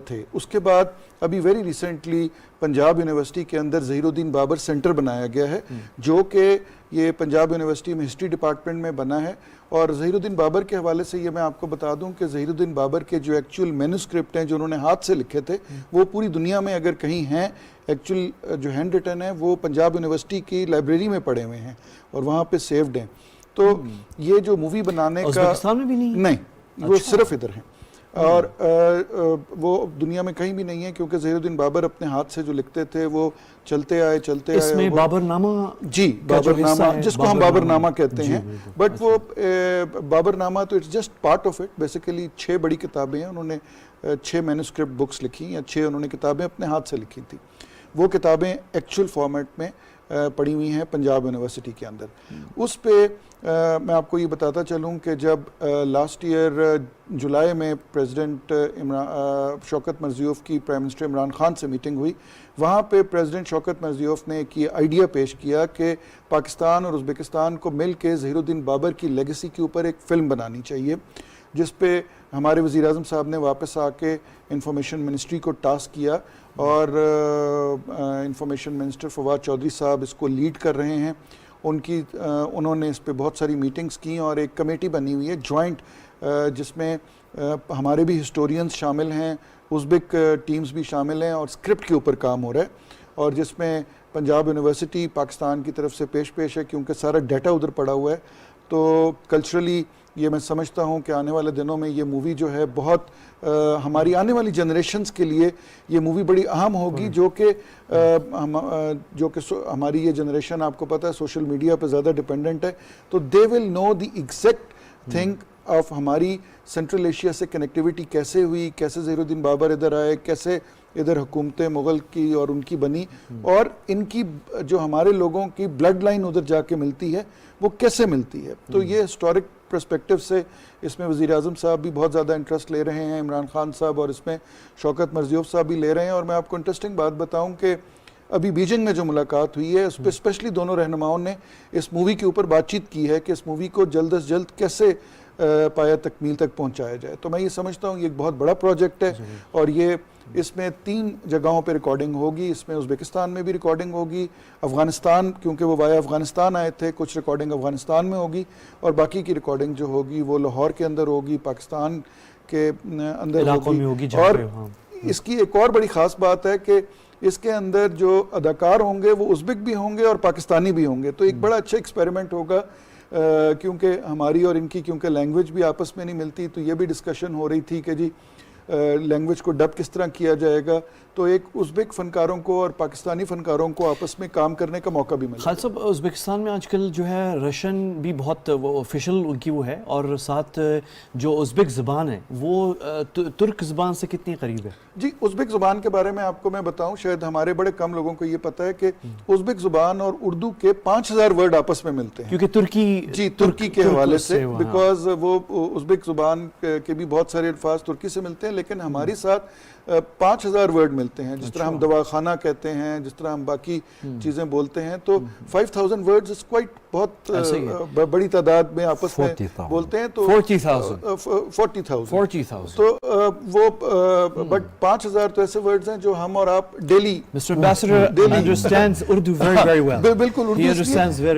تھے. اس کے بعد ابھی ویری ریسنٹلی پنجاب یونیورسٹی کے اندر ظہیر الدین بابر سینٹر بنایا گیا ہے, جو کہ یہ پنجاب یونیورسٹی میں ہسٹری ڈپارٹمنٹ میں بنا ہے. اور ظہیر الدین بابر کے حوالے سے یہ میں آپ کو بتا دوں کہ ظہیر الدین بابر کے جو ایکچوئل مینوسکرپٹ ہیں جو انہوں نے ہاتھ سے لکھے تھے, وہ پوری دنیا میں اگر کہیں ہیں ایکچوئل جو ہینڈ ریٹن ہے وہ پنجاب یونیورسٹی کی لائبریری میں پڑے ہوئے ہیں اور وہاں پہ سیوڈ ہیں. تو یہ جو مووی بنانے کا ازبکستان میں بھی نہیں, وہ صرف ادھر ہیں اور وہ دنیا میں کہیں بھی نہیں ہے, کیونکہ ظہیر الدین بابر اپنے ہاتھ سے جو لکھتے تھے وہ چلتے آئے اس میں بابر نامہ, جی بابر نامہ جس کو ہم بابر نامہ کہتے ہیں, بٹ وہ بابر نامہ تو it's just part of it. Basically 6 بڑی کتابیں ہیں, انہوں نے 6 مینوسکرپٹ بکس لکھی یا 6 انہوں نے کتابیں اپنے ہاتھ سے لکھی تھی. وہ کتابیں ایکچوئل فارمیٹ میں پڑھی ہوئی ہیں پنجاب یونیورسٹی کے اندر. اس پہ میں آپ کو یہ بتاتا چلوں کہ جب لاسٹ ایئر جولائی میں پریزیڈنٹ شوکت مرزیوف کی پرائم منسٹر عمران خان سے میٹنگ ہوئی, وہاں پہ پریزیڈنٹ شوکت مرزیوف نے ایک یہ آئیڈیا پیش کیا کہ پاکستان اور ازبکستان کو مل کے ظہیر الدین بابر کی لیگیسی کے اوپر ایک فلم بنانی چاہیے, جس پہ ہمارے وزیر اعظم صاحب نے واپس آ کے انفارمیشن منسٹری کو ٹاسک کیا اور انفارمیشن منسٹر فواد چودھری صاحب اس کو لیڈ کر رہے ہیں. انہوں نے اس پہ بہت ساری میٹنگز کی اور ایک کمیٹی بنی ہوئی ہے جوائنٹ, جس میں ہمارے بھی ہسٹورینز شامل ہیں, ازبک ٹیمز بھی شامل ہیں, اور اسکرپٹ کے اوپر کام ہو رہا ہے, اور جس میں پنجاب یونیورسٹی پاکستان کی طرف سے پیش ہے, کیونکہ سارا ڈیٹا ادھر پڑا ہوا ہے. تو کلچرلی یہ میں سمجھتا ہوں کہ آنے والے دنوں میں یہ مووی جو ہے بہت ہماری آنے والی جنریشنز کے لیے یہ مووی بڑی اہم ہوگی, جو کہ ہماری یہ جنریشن آپ کو پتہ ہے سوشل میڈیا پہ زیادہ ڈیپینڈنٹ ہے, تو دے ول نو دی ایگزیکٹ تھنگ آف ہماری سینٹرل ایشیا سے کنیکٹیوٹی کیسے ہوئی, کیسے ظہیر الدین بابر ادھر آئے, کیسے ادھر حکومتیں مغل کی اور ان کی بنی, اور ان کی جو ہمارے لوگوں کی بلڈ لائن ادھر جا کے ملتی ہے وہ کیسے ملتی ہے. تو یہ ہسٹورک پرسپیکٹو سے اس میں وزیر اعظم صاحب بھی بہت زیادہ انٹرسٹ لے رہے ہیں, عمران خان صاحب, اور اس میں شوکت مرزیوف صاحب بھی لے رہے ہیں. اور میں آپ کو انٹرسٹنگ بات بتاؤں کہ ابھی بیجنگ میں جو ملاقات ہوئی ہے اس پہ اسپیشلی دونوں رہنماؤں نے اس مووی کے اوپر بات چیت کی ہے کہ اس مووی کو جلد از جلد کیسے پایا تکمیل تک پہنچایا جائے. تو میں یہ سمجھتا ہوں یہ ایک بہت بڑا پروجیکٹ ہے, اور یہ اس میں 3 جگہوں پہ ریکارڈنگ ہوگی. اس میں ازبکستان میں بھی ریکارڈنگ ہوگی, افغانستان کیونکہ وہ وایا افغانستان آئے تھے, کچھ ریکارڈنگ افغانستان میں ہوگی, اور باقی کی ریکارڈنگ جو ہوگی وہ لاہور کے اندر ہوگی, پاکستان کے اندر ہوگی. اور اس کی ایک اور بڑی خاص بات ہے کہ اس کے اندر جو اداکار ہوں گے وہ ازبک بھی ہوں گے اور پاکستانی بھی ہوں گے. تو ایک بڑا اچھا ایکسپیریمنٹ ہوگا, کیونکہ ہماری اور ان کی کیونکہ لینگویج بھی آپس میں نہیں ملتی, تو یہ بھی ڈسکشن ہو رہی تھی کہ جی لینگویج کو ڈب کس طرح کیا جائے گا. تو ایک ازبک فنکاروں کو اور پاکستانی فنکاروں کو آپس میں کام کرنے کا موقع بھی ملا. خالد صاحب, ازبکستان میں آج کل جو ہے رشین بھی بہت آفیشیل ان کی وہ ہے, اور ساتھ جو ازبک زبان ہے وہ ترک زبان سے کتنی قریب ہے؟ جی ازبک زبان کے بارے میں آپ کو میں بتاؤں, شاید ہمارے بڑے کم لوگوں کو یہ پتہ ہے کہ ازبک زبان اور اردو کے 5000 ورڈ آپس میں ملتے ہیں, کیونکہ ترکی کے حوالے سے, بیکاز وہ ازبک زبان کے بھی بہت سارے الفاظ ترکی سے ملتے ہیں, لیکن ہماری ساتھ 5000 ورڈ ملتے ہیں. جس طرح ہم دواخانہ کہتے ہیں, جس طرح ہم باقی چیزیں بولتے ہیں, تو 5000 ورڈز از کوائٹ بہت بڑی تعداد میں آپس میں بولتے ہیں. تو 40,000 تو وہ بٹ 5000 تو ایسے ورڈز ہیں جو ہم اور آپ daily. Mr. Ambassador understands Urdu very very well. بالکل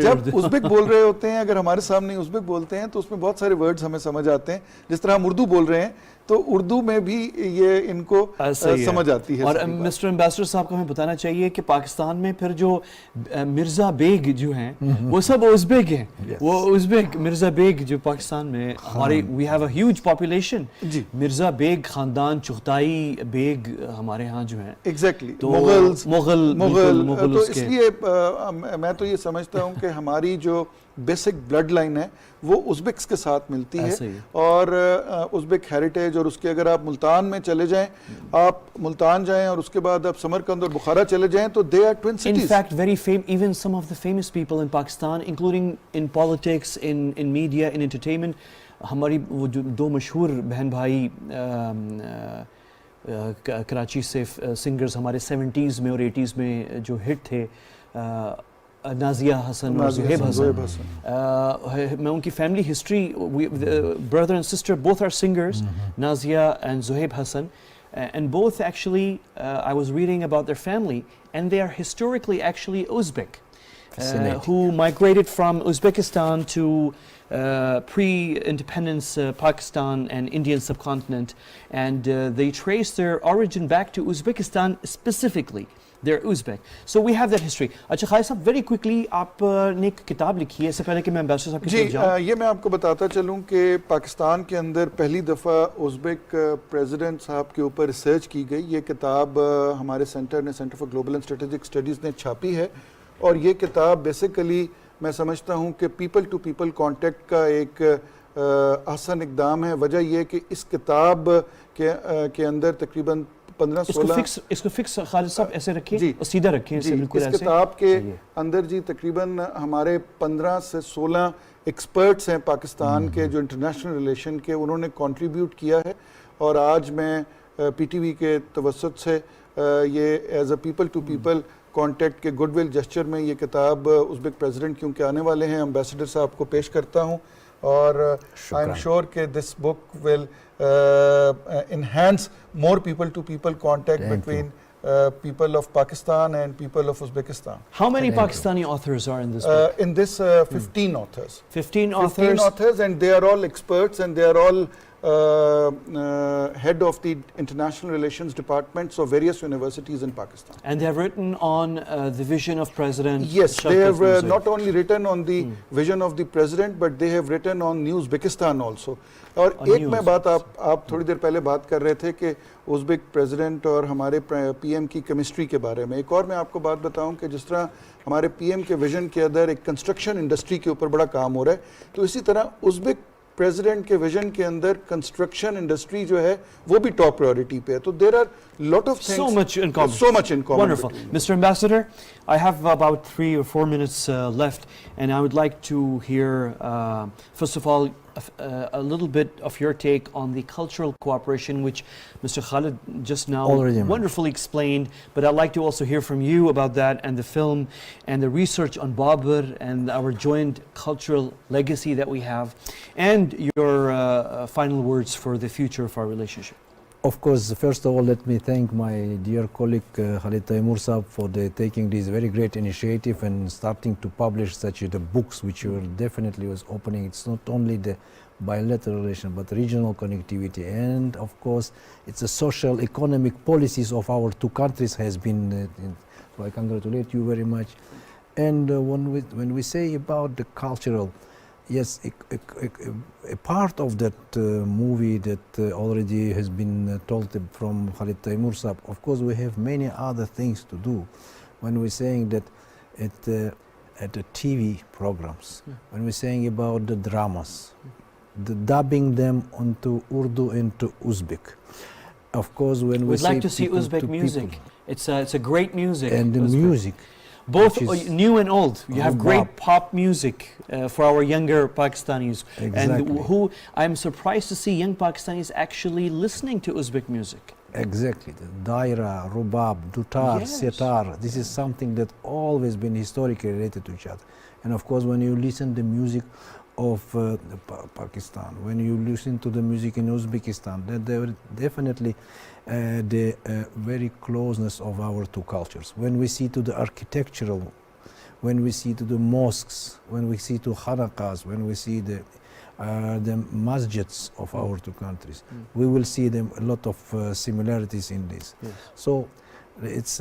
جب ازبک بول رہے ہوتے ہیں, اگر ہمارے سامنے ازبک بولتے ہیں تو اس میں بہت سارے ورڈز ہمیں سمجھ آتے ہیں. جس طرح ہم اردو بول رہے ہیں تو اردو میں بھی یہ ان کو سمجھ آتی ہے. اور مسٹر امبیسڈر صاحب کو ہمیں بتانا چاہیے کہ پاکستان میں پھر جو مرزا بیگ جو ہیں وہ سب ازبک ہیں. وہ ازبک مرزا بیگ جو پاکستان میں ہمارے we have a huge population, Mirza Baig خاندان, چغتائی بیگ ہمارے ہاں جو ہیں. ایگزیکٹلی مغل. تو اس لیے میں تو یہ سمجھتا ہوں کہ ہماری جو بیسک بلڈ لائن ہے وہ ازبکس کے ساتھ ملتی ہے, اور ازبک ہیریٹیج, اور اس کے اگر آپ ملتان میں چلے جائیں, آپ ملتان جائیں اور اس کے بعد آپ سمرقند اور بخارا چلے جائیں تو they are twin cities. In fact, even some of the famous people in Pakistan, including in politics, in media, in entertainment, ہماری وہ جو 2 مشہور بہن بھائی کراچی سے سنگرز ہمارے 70s میں اور 80s میں جو ہٹ تھے, नाजिया हसन और ज़ुहैब हसन मैं उनकी family history brother and sister both are singers Nazia and Zuhaib Hassan and both actually I was reading about their family and they are historically actually Uzbek who migrated from Uzbekistan to pre-independence Pakistan and Indian subcontinent and they trace their origin back to Uzbekistan specifically. They're Uzbek. So we have that history. अच्छा खालिद साहब very quickly आपने एक किताब लिखी है इससे पहले कि मैं एम्बेसडर साहब की तरफ जाऊं ये मैं आपको बताता चलूं कि पाकिस्तान के अंदर पहली दफ़ा उज़्बेक प्रेसिडेंट साहब के ऊपर रिसर्च की गई ये किताब हमारे centre for global and strategic studies ने छापी है और ये किताब बेसिकली मैं समझता हूं कि पीपल टू पीपल कॉन्टेक्ट का एक आसान इकदाम है वजह यह कि इस किताब के अंदर तकरीबन 15-16 इसको फिक्स खालिद साहब ऐसे रखिए और सीधा रखिए इस किताब के अंदर जी तकरीबन हमारे 15 से 16 एक्सपर्ट्स हैं पाकिस्तान के जो इंटरनेशनल रिलेशन के उन्होंने कंट्रीब्यूट किया है और आज मैं पीटीवी के तवस्सुत से ये as a people to people contact के गुडविल जेस्चर में ये किताब उज़्बेक प्रेसिडेंट क्योंकि आने वाले हैं एम्बेसडर साहब को पेश करता हूँ और आई एम श्योर कि this book will enhance more people to people contact between people of Pakistan and people of Uzbekistan. How many Pakistani authors are in this book? In this 15 authors. 15 authors and they are all experts and they are all head of the international relations departments of various universities in Pakistan. And they have written on the vision of President Yes, Shavkat they have Mirziyoyev. not only written on the vision of the president but they have written on New Uzbekistan also. और एक मैं बात आप थोड़ी देर पहले बात कर रहे थे कि उज़्बेक प्रेसिडेंट और हमारे पीएम की केमिस्ट्री के बारे में एक और मैं आपको बात बताऊं कि जिस तरह हमारे पीएम के विजन के अंदर एक कंस्ट्रक्शन इंडस्ट्री के ऊपर बड़ा काम हो रहा है तो इसी तरह उज़्बेक प्रेसिडेंट के विजन के अंदर कंस्ट्रक्शन इंडस्ट्री जो है वो भी टॉप प्रायोरिटी पे है तो there are lot of things so much in common wonderful Mr. Ambassador I have about 3 or 4 minutes left and I would like to hear first of all a little bit of your take on the cultural cooperation which Mr. Khalid just now wonderfully explained but I'd like to also hear from you about that and the film and the research on Babur and our joint cultural legacy that we have and your final words for the future of our relationship. Of course, first of all, let me thank my dear colleague Khalid Taimur Saab for taking this very great initiative and starting to publish such the books which you definitely was opening. It's not only the bilateral relation but regional connectivity and of course it's the social economic policies of our two countries has been so I congratulate you very much. And when we say about the cultural, yes, a part of that movie that already has been told from Khalid Taimur Saab, of course we have many other things to do when we're saying that at the TV programs, when we're saying about the dramas, the dubbing them onto Urdu and to Uzbek. Of course when we We'd like to see Uzbek music. It's a great music. And the music. Both new and old. You have great pop music for our younger Pakistanis. Exactly. And who I'm surprised to see young Pakistanis actually listening to Uzbek music. Exactly. The Daira, Rubab, Dutar, Sitar. This is something that always been historically related to each other. And of course when you listen to the music of Pakistan, when you listen to the music in Uzbekistan, then there were definitely the very closeness of our two cultures. When we see to the architectural, when we see to the mosques, when we see to Hanakas, when we see the masjids of our two countries, we will see them a lot of similarities in this. So it's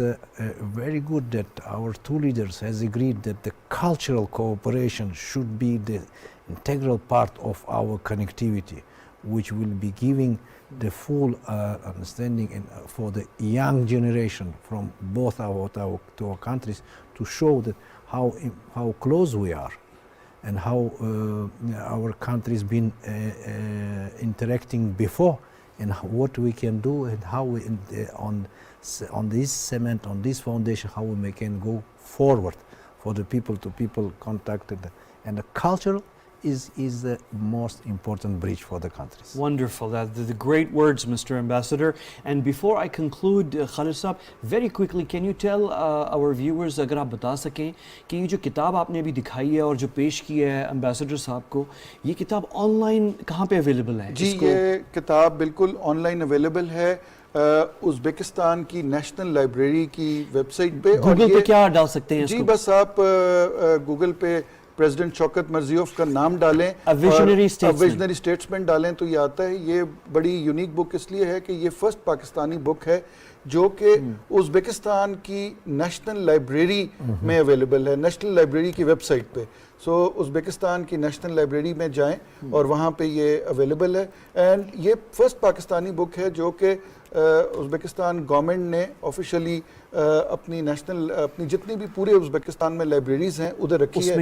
very good that our two leaders has agreed that the cultural cooperation should be the integral part of our connectivity, which will be giving the full understanding and for the young generation from both our two countries to show that how close we are and how our countries been interacting before and what we can do and how we on this cement, on this foundation, how we can go forward for the people to people contact and the cultural is the most important bridge for the countries. Wonderful. The great words, Mr. Ambassador. And before I conclude, Khalid Saab, very quickly, can you tell our viewers, अगर आप बता सकें कि ये जो किताब आपने अभी दिखाई है और जो पेश की है एम्बेसडर साहब को, ये किताब ऑनलाइन कहाँ पे अवेलेबल है? जी, ये किताब बिल्कुल ऑनलाइन अवेलेबल है उज़्बेकिस्तान की नेशनल लाइब्रेरी की वेबसाइट पे। गूगल पे क्या डाल सकते हैं जी, इसको? बस आप गूगल पे प्रेसिडेंट शौकत मिर्ज़ियोयेव का नाम डालें, विजनरी स्टेट्समैन डालें तो ये आता है। ये बड़ी यूनिक बुक इसलिए है कि ये फर्स्ट पाकिस्तानी बुक है जो कि उज़्बेकिस्तान की नेशनल लाइब्रेरी में अवेलेबल है, नेशनल लाइब्रेरी की वेबसाइट पे। सो उज़्बेकिस्तान की नेशनल लाइब्रेरी में जाएं और वहाँ पे ये अवेलेबल है। एंड ये फर्स्ट पाकिस्तानी बुक है जो कि उज़्बेकिस्तान गवर्नमेंट ने ऑफिशियली अपनी जितनी भी पूरे उज़्बेकिस्तान में लाइब्रेरीज हैं उधर रखी है,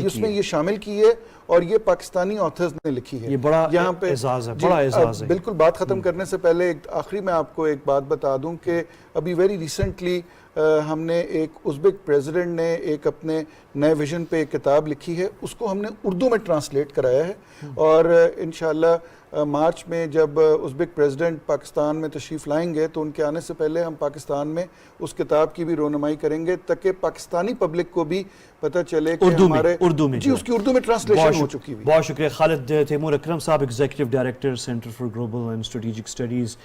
उसमें ये शामिल की है और ये पाकिस्तानी ऑथर्स ने लिखी है। ये बड़ा यहाँ पे एजाज़ है, बड़ा एजाज़ है। बिल्कुल, बात ख़त्म करने से पहले आखिरी में आपको एक बात बता दूं कि अभी वेरी रिसेंटली हमने एक उज़्बेक प्रेसिडेंट ने एक अपने नए विजन पे एक किताब लिखी है, उसको हमने उर्दू में ट्रांसलेट कराया है और इंशाल्लाह मार्च में जब उज़्बेक प्रेसिडेंट पाकिस्तान में तशरीफ़ लाएंगे तो उनके आने से पहले हम पाकिस्तान में उस किताब की भी रोनुमाई करेंगे ताकि पाकिस्तानी पब्लिक को भी पता चले कि हमारे उर्दू में जी उसकी उर्दू में ट्रांसलेशन हो चुकी है। बहुत शुक्रिया खालिद तैमूर अकरम साहब, executive director centre for global and strategic studies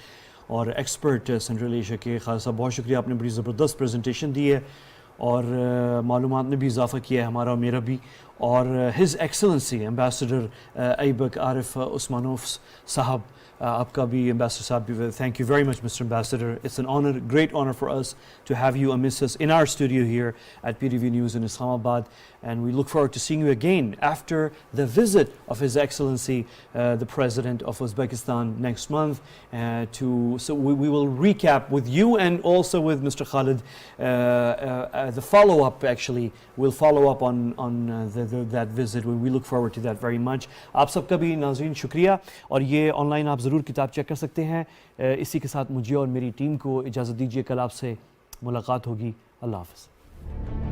और एक्सपर्ट सेंट्रल एशिया के। खालिद साहब बहुत शुक्रिया, आपने बड़ी ज़बरदस्त प्रेजेंटेशन दी है और मालूमात में भी इजाफ़ा किया है हमारा और मेरा भी। और his excellency ambassador Aibek Arif Usmanov साहब, आपका भी एम्बेसडर साहब भी, thank you very much mister ambassador. It's an honour, great honour for us to have you amidst us in our studio here at PTV News in Islamabad, and we look forward to seeing you again after the visit of His Excellency the President of Uzbekistan next month. So we will recap with you and also with Mr. Khalid the follow-up. Actually, we'll follow up on that visit. We look forward to that very much. आप सबका भी नाज़रीन शुक्रिया, और ये online आप ज़रूर किताब चेक कर सकते हैं। इसी के साथ मुझे और मेरी टीम को इजाज़त दीजिए, कल आपसे मुलाकात होगी। अल्लाह हाफ़िज़।